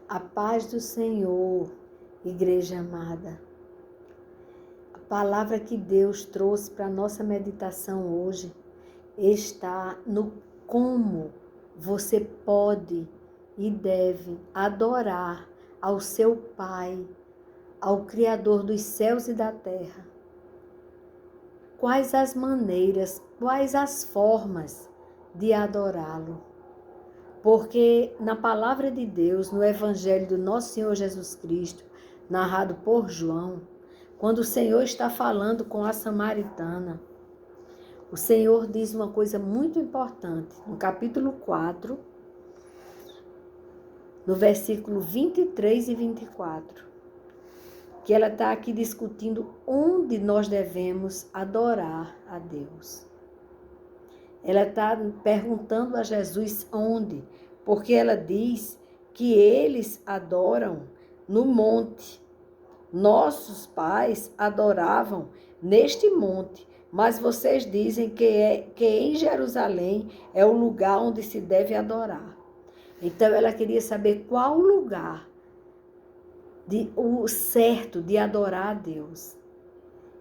A paz do Senhor, igreja amada. A palavra que Deus trouxe para a nossa meditação hoje está no como você pode e deve adorar ao seu Pai, ao Criador dos céus e da terra. Quais as maneiras, quais as formas de adorá-lo? Porque na palavra de Deus, no Evangelho do nosso Senhor Jesus Cristo, narrado por João, quando o Senhor está falando com a samaritana, o Senhor diz uma coisa muito importante, no capítulo 4, no versículo 23 e 24, que ela está aqui discutindo onde nós devemos adorar a Deus. Ela está perguntando a Jesus onde, porque ela diz que eles adoram no monte. Nossos pais adoravam neste monte, mas vocês dizem que em Jerusalém é o lugar onde se deve adorar. Então ela queria saber qual o lugar o certo de adorar a Deus.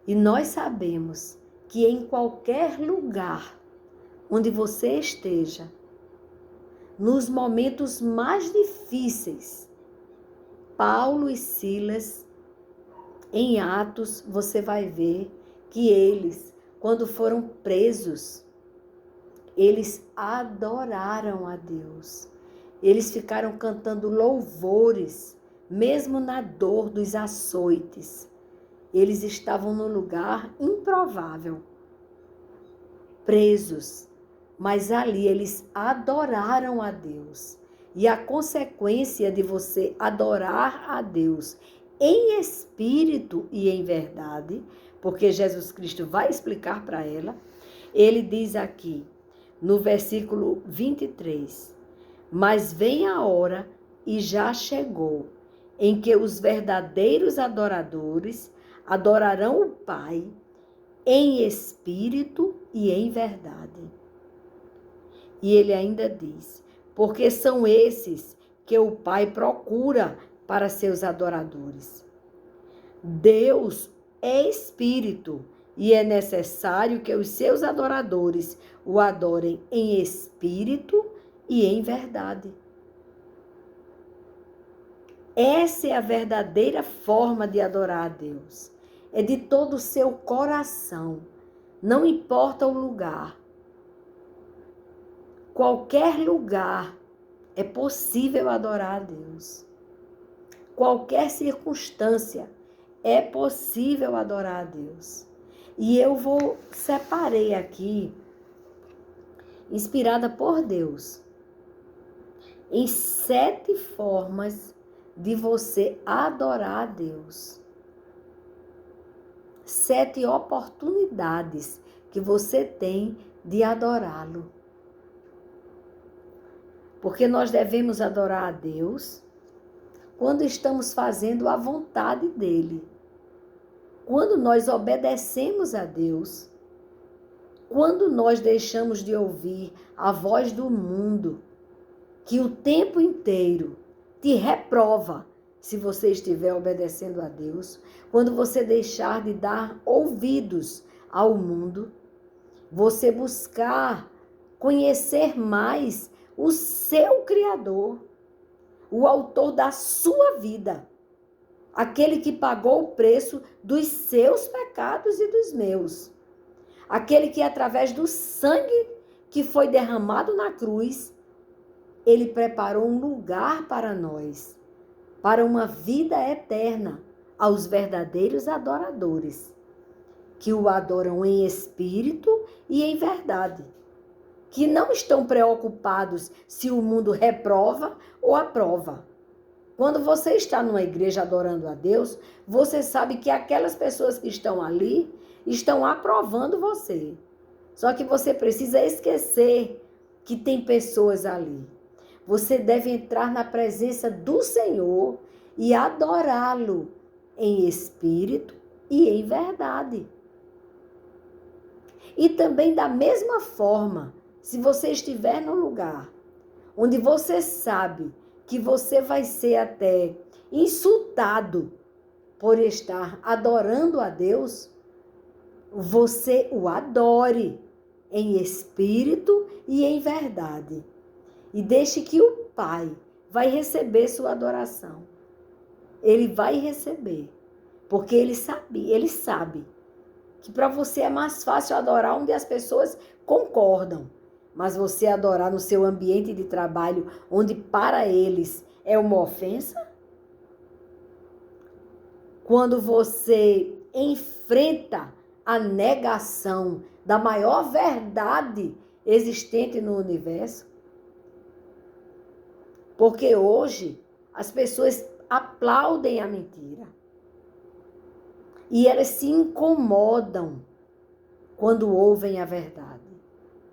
E nós sabemos que em qualquer lugar onde você esteja, nos momentos mais difíceis, Paulo e Silas, em Atos, você vai ver que eles, quando foram presos, eles adoraram a Deus. Eles ficaram cantando louvores, mesmo na dor dos açoites. Eles estavam num lugar improvável, presos. Mas ali eles adoraram a Deus. E a consequência de você adorar a Deus em espírito e em verdade, porque Jesus Cristo vai explicar para ela, ele diz aqui, no versículo 23, mas vem a hora, e já chegou, em que os verdadeiros adoradores adorarão o Pai em espírito e em verdade. E ele ainda diz, porque são esses que o Pai procura para seus adoradores. Deus é espírito e é necessário que os seus adoradores o adorem em espírito e em verdade. Essa é a verdadeira forma de adorar a Deus. É de todo o seu coração, não importa o lugar. Qualquer lugar é possível adorar a Deus. Qualquer circunstância é possível adorar a Deus. E eu separei aqui, inspirada por Deus, em 7 formas de você adorar a Deus. 7 oportunidades que você tem de adorá-lo. Porque nós devemos adorar a Deus quando estamos fazendo a vontade dEle. Quando nós obedecemos a Deus, quando nós deixamos de ouvir a voz do mundo, que o tempo inteiro te reprova se você estiver obedecendo a Deus, quando você deixar de dar ouvidos ao mundo, você buscar conhecer mais o seu Criador, o autor da sua vida, aquele que pagou o preço dos seus pecados e dos meus, aquele que através do sangue que foi derramado na cruz, ele preparou um lugar para nós, para uma vida eterna, aos verdadeiros adoradores, que o adoram em espírito e em verdade, que não estão preocupados se o mundo reprova ou aprova. Quando você está numa igreja adorando a Deus, você sabe que aquelas pessoas que estão ali estão aprovando você. Só que você precisa esquecer que tem pessoas ali. Você deve entrar na presença do Senhor e adorá-lo em espírito e em verdade. E também da mesma forma, se você estiver num lugar onde você sabe que você vai ser até insultado por estar adorando a Deus, você o adore em espírito e em verdade. E deixe que o Pai vai receber sua adoração. Ele vai receber, porque ele sabe que para você é mais fácil adorar onde as pessoas concordam, mas você adorar no seu ambiente de trabalho, onde para eles é uma ofensa, quando você enfrenta a negação da maior verdade existente no universo, porque hoje as pessoas aplaudem a mentira e elas se incomodam quando ouvem a verdade,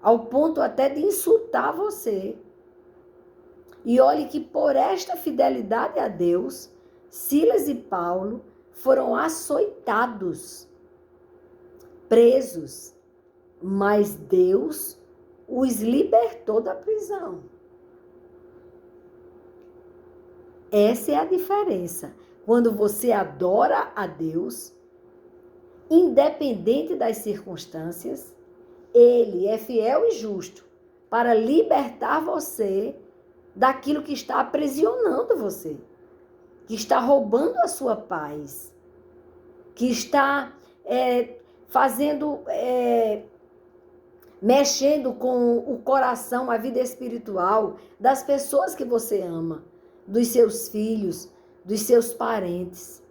ao ponto até de insultar você. E olhe que por esta fidelidade a Deus, Silas e Paulo foram açoitados, presos, mas Deus os libertou da prisão. Essa é a diferença. Quando você adora a Deus, independente das circunstâncias, Ele é fiel e justo para libertar você daquilo que está aprisionando você, que está roubando a sua paz, que está mexendo com o coração, a vida espiritual das pessoas que você ama, dos seus filhos, dos seus parentes.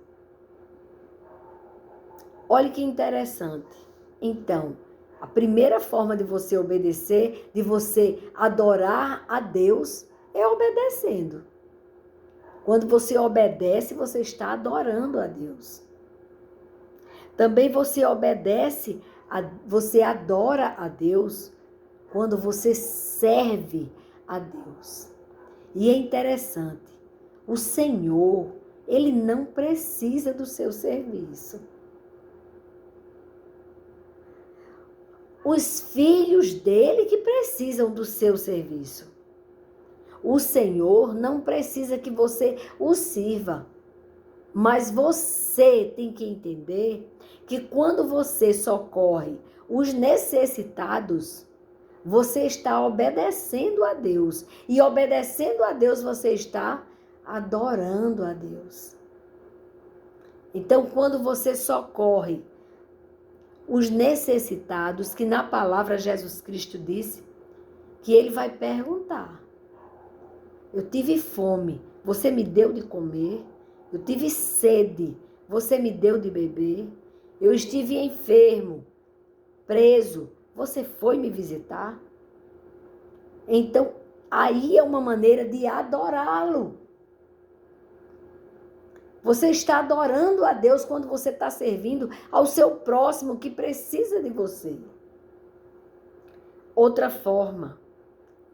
Olha que interessante. Então, a primeira forma de você obedecer, de você adorar a Deus, é obedecendo. Quando você obedece, você está adorando a Deus. Também você obedece, você adora a Deus quando você serve a Deus. E é interessante, o Senhor, Ele não precisa do seu serviço. Os filhos dele que precisam do seu serviço. O Senhor não precisa que você o sirva. Mas você tem que entender que quando você socorre os necessitados, você está obedecendo a Deus. E obedecendo a Deus, você está adorando a Deus. Então, quando você socorre os necessitados, que na palavra Jesus Cristo disse, que ele vai perguntar: eu tive fome, você me deu de comer? Eu tive sede, você me deu de beber? Eu estive enfermo, preso, você foi me visitar? Então, aí é uma maneira de adorá-lo. Você está adorando a Deus quando você está servindo ao seu próximo que precisa de você. Outra forma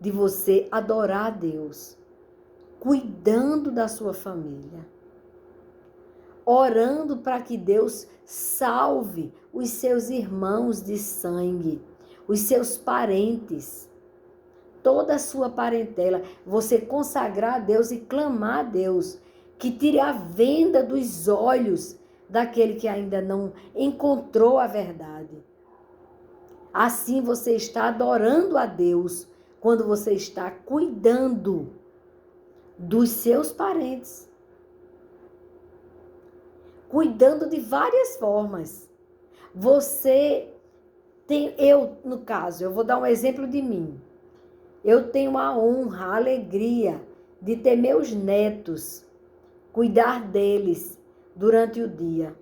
de você adorar a Deus, cuidando da sua família, orando para que Deus salve os seus irmãos de sangue, os seus parentes, toda a sua parentela, você consagrar a Deus e clamar a Deus que tire a venda dos olhos daquele que ainda não encontrou a verdade. Assim você está adorando a Deus quando você está cuidando dos seus parentes. Cuidando de várias formas. No caso, eu vou dar um exemplo de mim. Eu tenho a honra, a alegria de ter meus netos, cuidar deles durante o dia.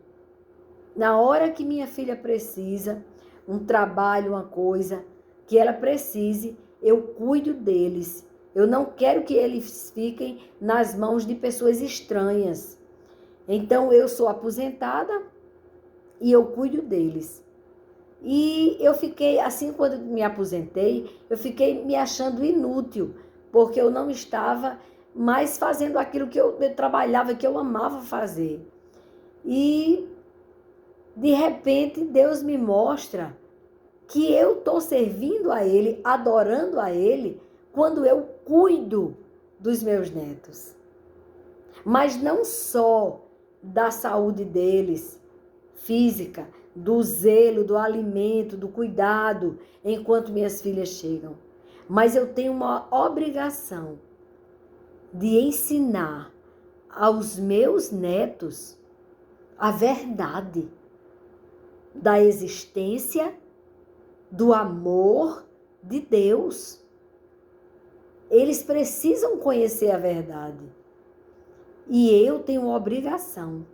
Na hora que minha filha precisa, um trabalho, uma coisa, que ela precise, eu cuido deles. Eu não quero que eles fiquem nas mãos de pessoas estranhas. Então, eu sou aposentada e eu cuido deles. E eu fiquei, assim, quando me aposentei, eu fiquei me achando inútil, porque eu não estava mais fazendo aquilo que eu trabalhava, que eu amava fazer. E, de repente, Deus me mostra que eu estou servindo a Ele, adorando a Ele, quando eu cuido dos meus netos. Mas não só da saúde deles, física, do zelo, do alimento, do cuidado, enquanto minhas filhas chegam. Mas eu tenho uma obrigação de ensinar aos meus netos a verdade da existência, do amor de Deus. Eles precisam conhecer a verdade. E eu tenho uma obrigação.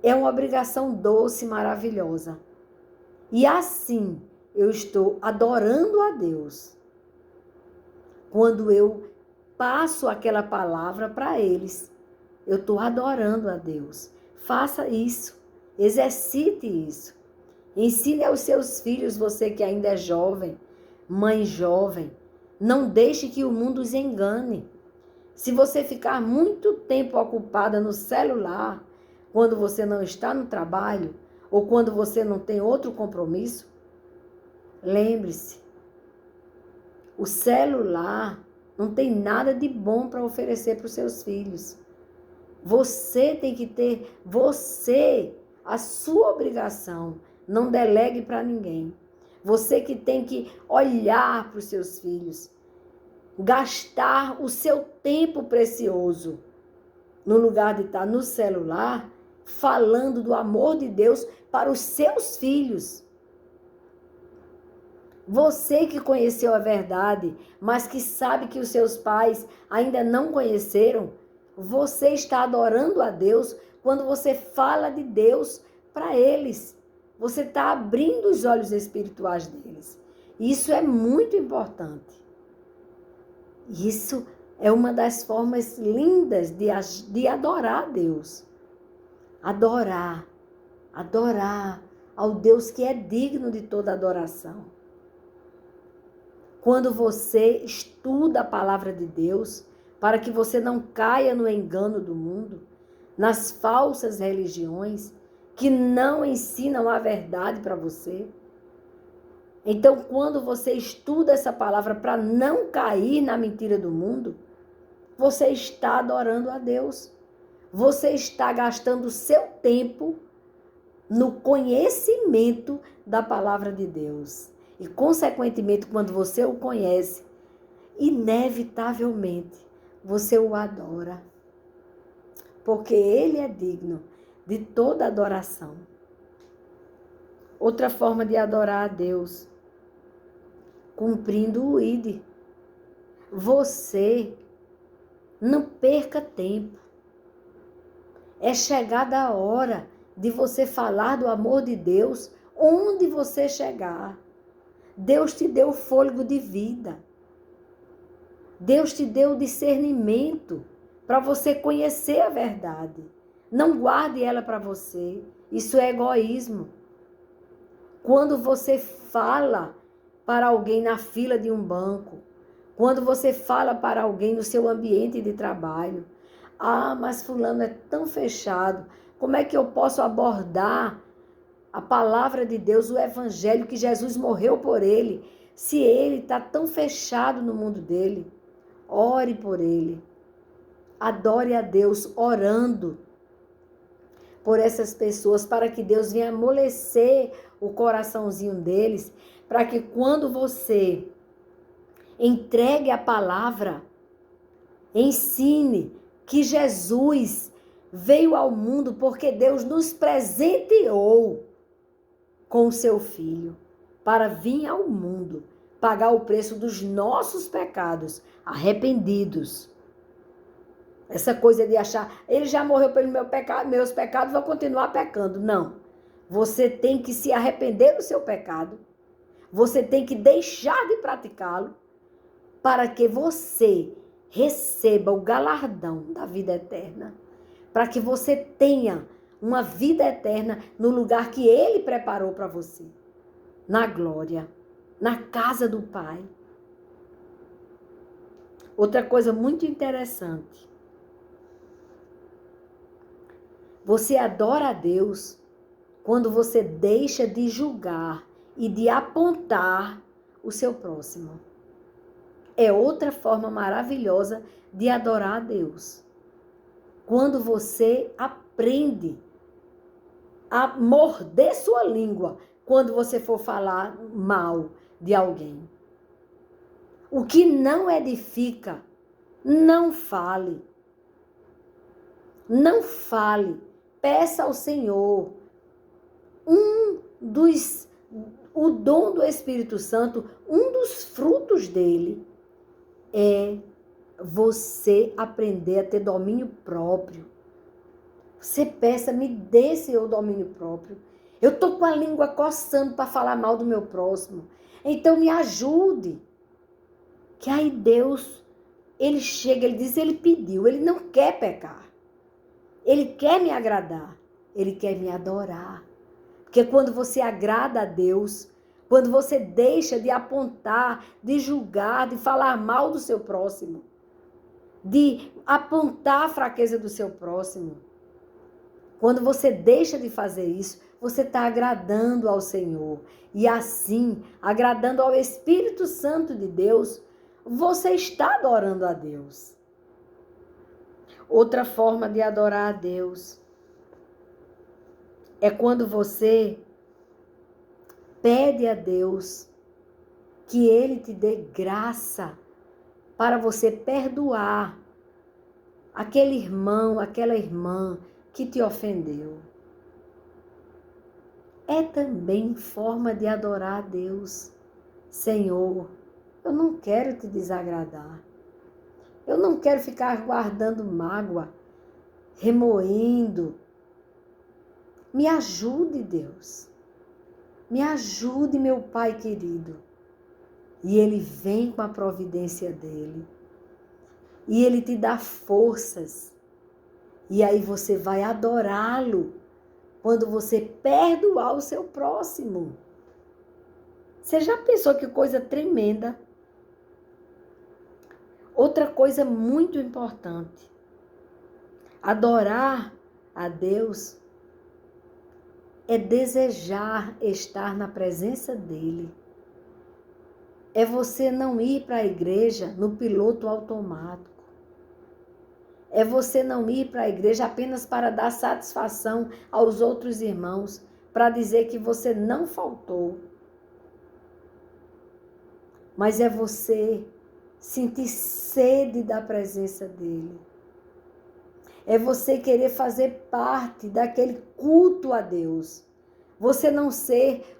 É uma obrigação doce, maravilhosa. E assim eu estou adorando a Deus. Quando eu passo aquela palavra para eles, eu estou adorando a Deus. Faça isso. Exercite isso. Ensine aos seus filhos, você que ainda é jovem, mãe jovem. Não deixe que o mundo os engane. Se você ficar muito tempo ocupada no celular, quando você não está no trabalho, ou quando você não tem outro compromisso, lembre-se, o celular não tem nada de bom para oferecer para os seus filhos. Você tem que ter, a sua obrigação. Não delegue para ninguém. Você que tem que olhar para os seus filhos. Gastar o seu tempo precioso no lugar de estar no celular, falando do amor de Deus para os seus filhos. Você que conheceu a verdade, mas que sabe que os seus pais ainda não conheceram, você está adorando a Deus quando você fala de Deus para eles. Você está abrindo os olhos espirituais deles. Isso é muito importante. Isso é uma das formas lindas de adorar a Deus. Adorar ao Deus que é digno de toda adoração. Quando você estuda a palavra de Deus, para que você não caia no engano do mundo, nas falsas religiões que não ensinam a verdade para você. Então, quando você estuda essa palavra para não cair na mentira do mundo, você está adorando a Deus. Você está gastando o seu tempo no conhecimento da palavra de Deus. E, consequentemente, quando você o conhece, inevitavelmente, você o adora. Porque ele é digno de toda adoração. Outra forma de adorar a Deus, cumprindo o ID. Você não perca tempo. É chegada a hora de você falar do amor de Deus onde você chegar. Deus te deu fôlego de vida. Deus te deu discernimento para você conhecer a verdade. Não guarde ela para você. Isso é egoísmo. Quando você fala para alguém na fila de um banco, quando você fala para alguém no seu ambiente de trabalho, mas fulano é tão fechado, como é que eu posso abordar a palavra de Deus, o evangelho, que Jesus morreu por ele, se ele está tão fechado no mundo dele? Ore por ele. Adore a Deus orando por essas pessoas, para que Deus venha amolecer o coraçãozinho deles, para que quando você entregue a palavra, ensine que Jesus veio ao mundo porque Deus nos presenteou com o seu Filho para vir ao mundo, pagar o preço dos nossos pecados, arrependidos. Essa coisa de achar, ele já morreu pelo meu pecado, meus pecados, vou continuar pecando. Não. Você tem que se arrepender do seu pecado. Você tem que deixar de praticá-lo para que você receba o galardão da vida eterna. Para que você tenha uma vida eterna no lugar que ele preparou para você. Na glória, na casa do Pai. Outra coisa muito interessante. Você adora a Deus quando você deixa de julgar e de apontar o seu próximo. É outra forma maravilhosa de adorar a Deus. Quando você aprende a morder sua língua quando você for falar mal de alguém. O que não edifica, não fale. Não fale. Peça ao Senhor. O dom do Espírito Santo, um dos frutos dele é você aprender a ter domínio próprio. Você peça, me dê seu domínio próprio. Eu estou com a língua coçando para falar mal do meu próximo. Então me ajude. Que aí Deus, ele chega, ele diz, ele pediu, ele não quer pecar. Ele quer me agradar. Ele quer me adorar. Porque quando você agrada a Deus, quando você deixa de apontar, de julgar, de falar mal do seu próximo, de apontar a fraqueza do seu próximo, quando você deixa de fazer isso, você está agradando ao Senhor. E assim, agradando ao Espírito Santo de Deus, você está adorando a Deus. Outra forma de adorar a Deus é quando você pede a Deus que Ele te dê graça para você perdoar aquele irmão, aquela irmã que te ofendeu. É também forma de adorar a Deus. Senhor, eu não quero te desagradar. Eu não quero ficar guardando mágoa, remoendo. Me ajude, Deus. Me ajude, meu Pai querido. E Ele vem com a providência dEle. E Ele te dá forças. E aí você vai adorá-lo quando você perdoar o seu próximo. Você já pensou que coisa tremenda? Outra coisa muito importante. Adorar a Deus é desejar estar na presença dEle. É você não ir para a igreja no piloto automático. É você não ir para a igreja apenas para dar satisfação aos outros irmãos, para dizer que você não faltou. Mas é você sentir sede da presença dEle. É você querer fazer parte daquele culto a Deus. Você não ser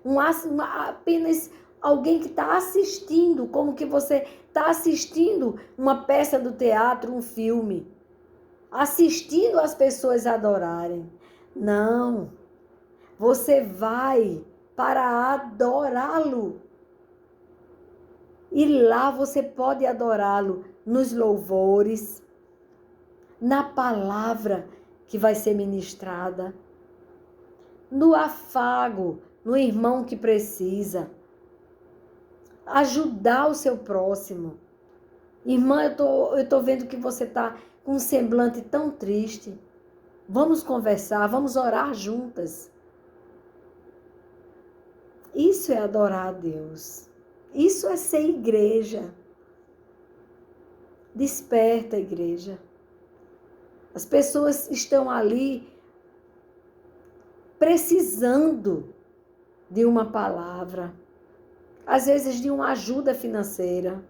apenas alguém que está assistindo, como que você está assistindo uma peça do teatro, um filme. Assistindo as pessoas adorarem. Não. Você vai para adorá-lo. E lá você pode adorá-lo nos louvores, na palavra que vai ser ministrada, no afago, no irmão que precisa. Ajudar o seu próximo. Irmã, eu tô vendo que você está com um semblante tão triste. Vamos conversar, vamos orar juntas. Isso é adorar a Deus. Isso é ser igreja. Desperta, igreja. As pessoas estão ali precisando de uma palavra, às vezes de uma ajuda financeira.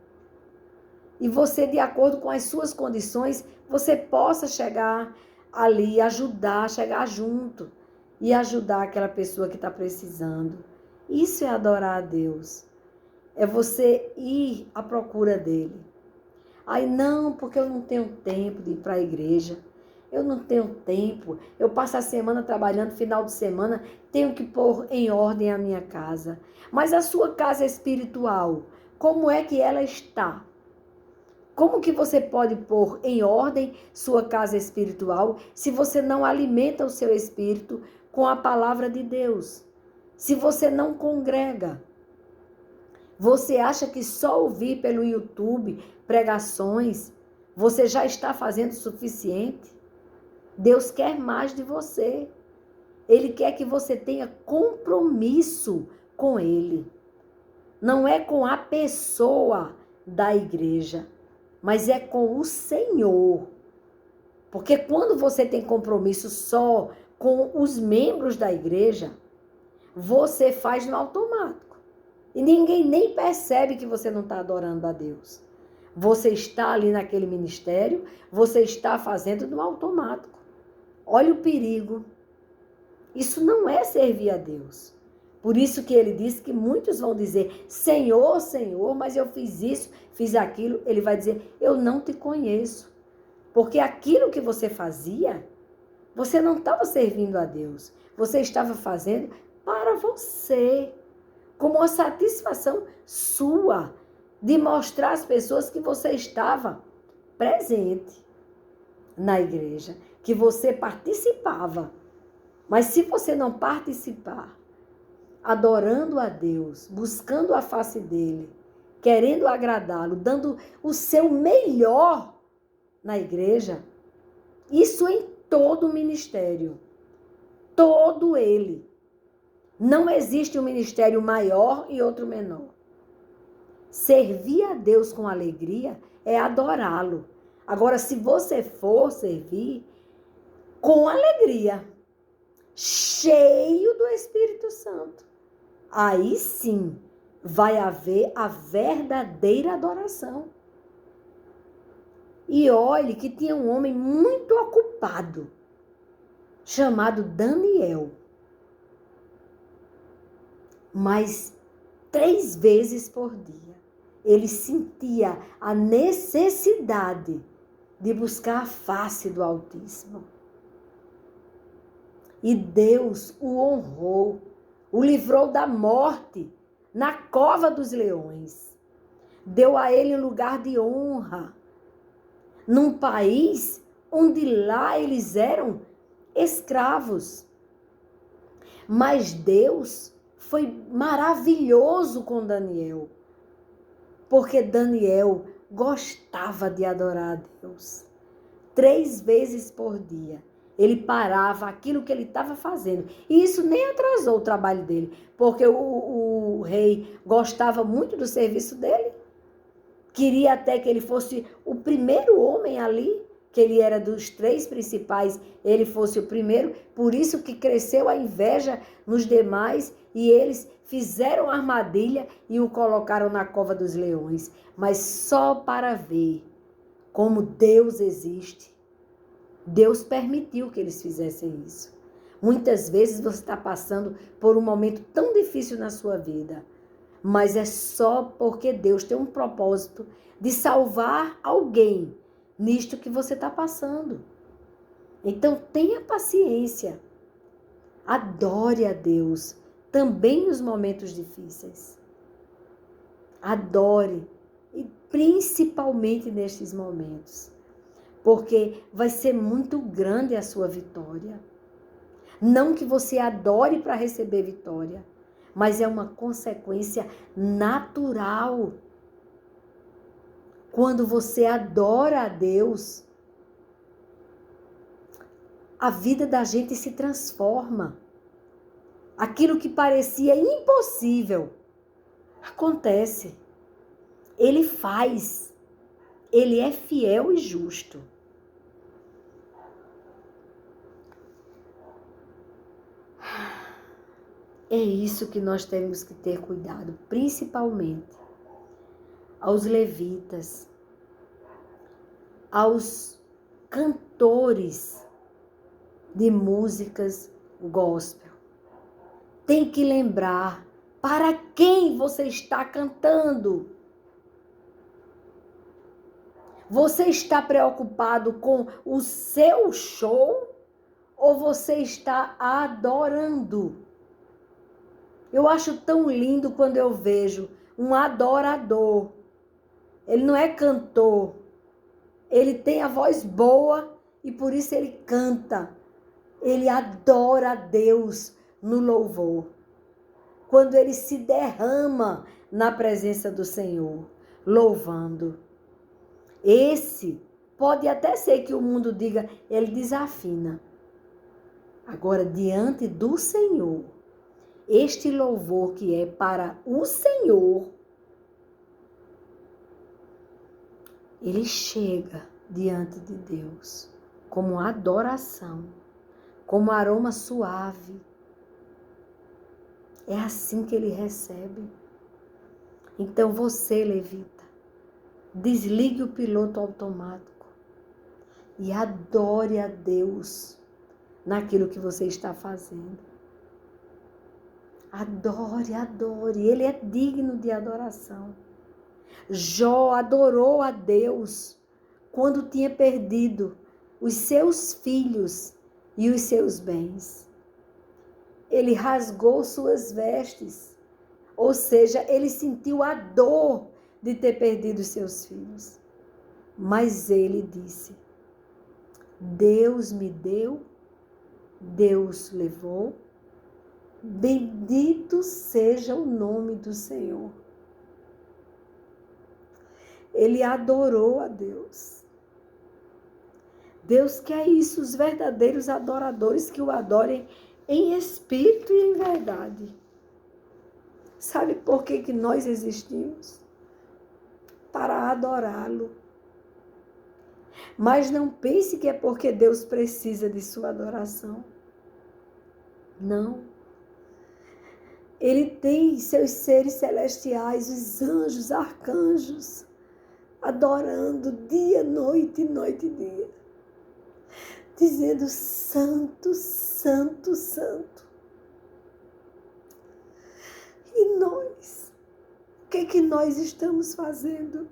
E você, de acordo com as suas condições, você possa chegar ali, ajudar, chegar junto e ajudar aquela pessoa que está precisando. Isso é adorar a Deus. É você ir à procura dele. Aí não, porque eu não tenho tempo de ir para a igreja. Eu não tenho tempo. Eu passo a semana trabalhando, final de semana, tenho que pôr em ordem a minha casa. Mas a sua casa espiritual, como é que ela está? Como que você pode pôr em ordem sua casa espiritual se você não alimenta o seu espírito com a palavra de Deus? Se você não congrega? Você acha que só ouvir pelo YouTube pregações, você já está fazendo o suficiente? Deus quer mais de você. Ele quer que você tenha compromisso com Ele. Não é com a pessoa da igreja, mas é com o Senhor. Porque quando você tem compromisso só com os membros da igreja, você faz no automático. E ninguém nem percebe que você não está adorando a Deus. Você está ali naquele ministério, você está fazendo no automático. Olha o perigo. Isso não é servir a Deus. Por isso que ele diz que muitos vão dizer, Senhor, Senhor, mas eu fiz isso, fiz aquilo. Ele vai dizer, eu não te conheço. Porque aquilo que você fazia, você não estava servindo a Deus. Você estava fazendo para você. Como uma satisfação sua de mostrar às pessoas que você estava presente na igreja, que você participava. Mas se você não participar, adorando a Deus, buscando a face dele, querendo agradá-lo, dando o seu melhor na igreja, isso em todo o ministério, todo ele. Não existe um ministério maior e outro menor. Servir a Deus com alegria é adorá-lo. Agora, se você for servir com alegria, cheio do Espírito Santo, aí sim vai haver a verdadeira adoração. E olhe que tinha um homem muito ocupado, chamado Daniel. Mas 3 vezes por dia, ele sentia a necessidade de buscar a face do Altíssimo. E Deus o honrou, o livrou da morte na cova dos leões. Deu a ele um lugar de honra, num país onde lá eles eram escravos. Mas Deus foi maravilhoso com Daniel, porque Daniel gostava de adorar a Deus. 3 vezes por dia, ele parava aquilo que ele estava fazendo. E isso nem atrasou o trabalho dele, porque o rei gostava muito do serviço dele. Queria até que ele fosse o primeiro homem ali, que ele era dos 3 principais, ele fosse o primeiro. Por isso que cresceu a inveja nos demais e eles fizeram armadilha e o colocaram na cova dos leões. Mas só para ver como Deus existe. Deus permitiu que eles fizessem isso. Muitas vezes você está passando por um momento tão difícil na sua vida, mas é só porque Deus tem um propósito de salvar alguém nisto que você está passando. Então tenha paciência. Adore a Deus também nos momentos difíceis. Adore, e principalmente nestes momentos, porque vai ser muito grande a sua vitória. Não que você adore para receber vitória, mas é uma consequência natural. Quando você adora a Deus, a vida da gente se transforma. Aquilo que parecia impossível acontece. Ele faz. Ele é fiel e justo. É isso que nós temos que ter cuidado, principalmente aos levitas, aos cantores de músicas gospel. Tem que lembrar para quem você está cantando. Você está preocupado com o seu show ou você está adorando? Eu acho tão lindo quando eu vejo um adorador. Ele não é cantor. Ele tem a voz boa e por isso ele canta. Ele adora a Deus no louvor. Quando ele se derrama na presença do Senhor, louvando. Esse pode até ser que o mundo diga, ele desafina. Agora, diante do Senhor, este louvor que é para o Senhor, ele chega diante de Deus como adoração, como aroma suave. É assim que ele recebe. Então você, levita, desligue o piloto automático e adore a Deus naquilo que você está fazendo. Adore, adore. Ele é digno de adoração. Jó adorou a Deus quando tinha perdido os seus filhos e os seus bens. Ele rasgou suas vestes, ou seja, ele sentiu a dor de ter perdido os seus filhos. Mas ele disse: Deus me deu, Deus levou, bendito seja o nome do Senhor. Ele adorou a Deus. Deus quer isso, os verdadeiros adoradores que o adorem em espírito e em verdade. Sabe por que nós existimos? Para adorá-lo. Mas não pense que é porque Deus precisa de sua adoração. Não. Ele tem seus seres celestiais, os anjos, arcanjos, adorando dia, noite e dia. Dizendo: santo, santo, santo. E nós? O que nós estamos fazendo?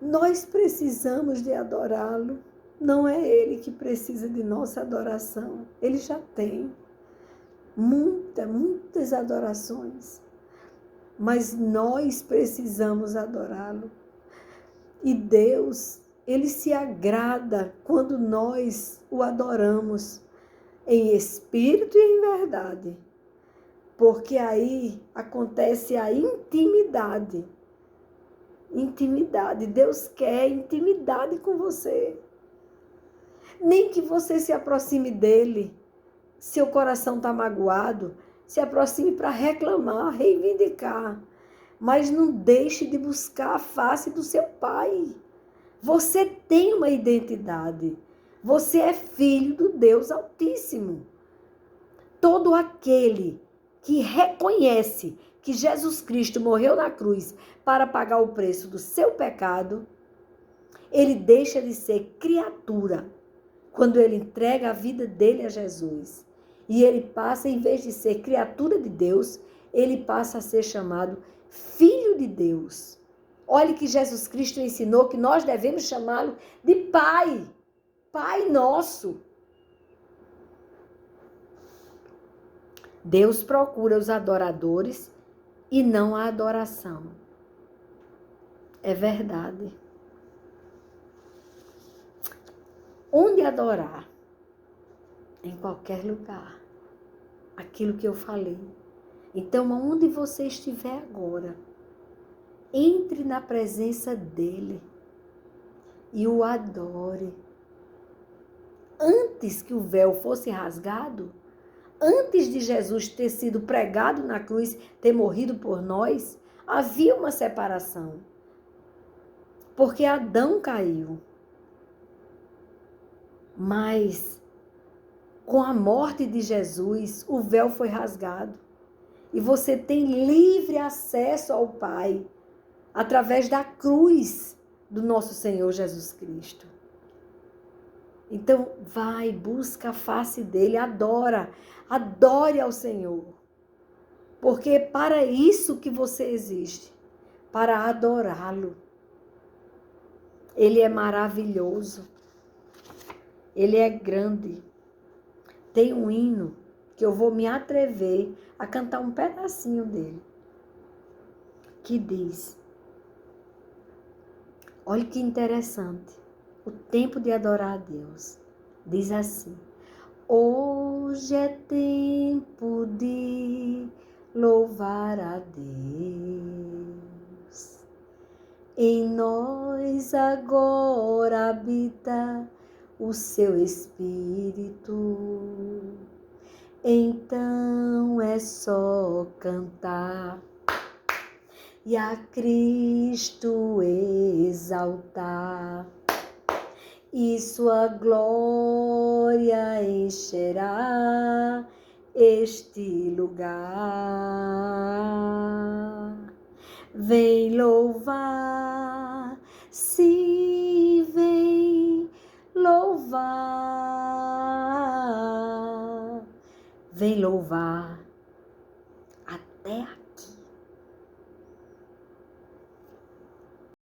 Nós precisamos de adorá-lo. Não é ele que precisa de nossa adoração. Ele já tem muitas adorações. Mas nós precisamos adorá-lo. E Deus, ele se agrada quando nós o adoramos em espírito e em verdade. Porque aí acontece a intimidade. Intimidade. Deus quer intimidade com você. Nem que você se aproxime dele. Seu coração está magoado, se aproxime para reclamar, reivindicar. Mas não deixe de buscar a face do seu Pai. Você tem uma identidade. Você é filho do Deus Altíssimo. Todo aquele que reconhece que Jesus Cristo morreu na cruz para pagar o preço do seu pecado, ele deixa de ser criatura quando ele entrega a vida dele a Jesus. E ele passa, em vez de ser criatura de Deus, ele passa a ser chamado filho de Deus. Olhe que Jesus Cristo ensinou que nós devemos chamá-lo de Pai. Pai nosso. Deus procura os adoradores e não a adoração. É verdade. Onde adorar? Em qualquer lugar. Aquilo que eu falei. Então, aonde você estiver agora, entre na presença dele e o adore. Antes que o véu fosse rasgado, antes de Jesus ter sido pregado na cruz, ter morrido por nós, havia uma separação. Porque Adão caiu. Mas, com a morte de Jesus, o véu foi rasgado. E você tem livre acesso ao Pai, através da cruz do nosso Senhor Jesus Cristo. Então, vai, busca a face dele, adore ao Senhor. Porque é para isso que você existe, para adorá-lo. Ele é maravilhoso, ele é grande. Tem um hino que eu vou me atrever a cantar um pedacinho dele, que diz, olha que interessante, o tempo de adorar a Deus, diz assim: hoje é tempo de louvar a Deus, em nós agora habita o seu Espírito, então é só cantar e a Cristo exaltar, e sua glória encherá este lugar. Vem louvar, sim, vem louvar. Vem louvar até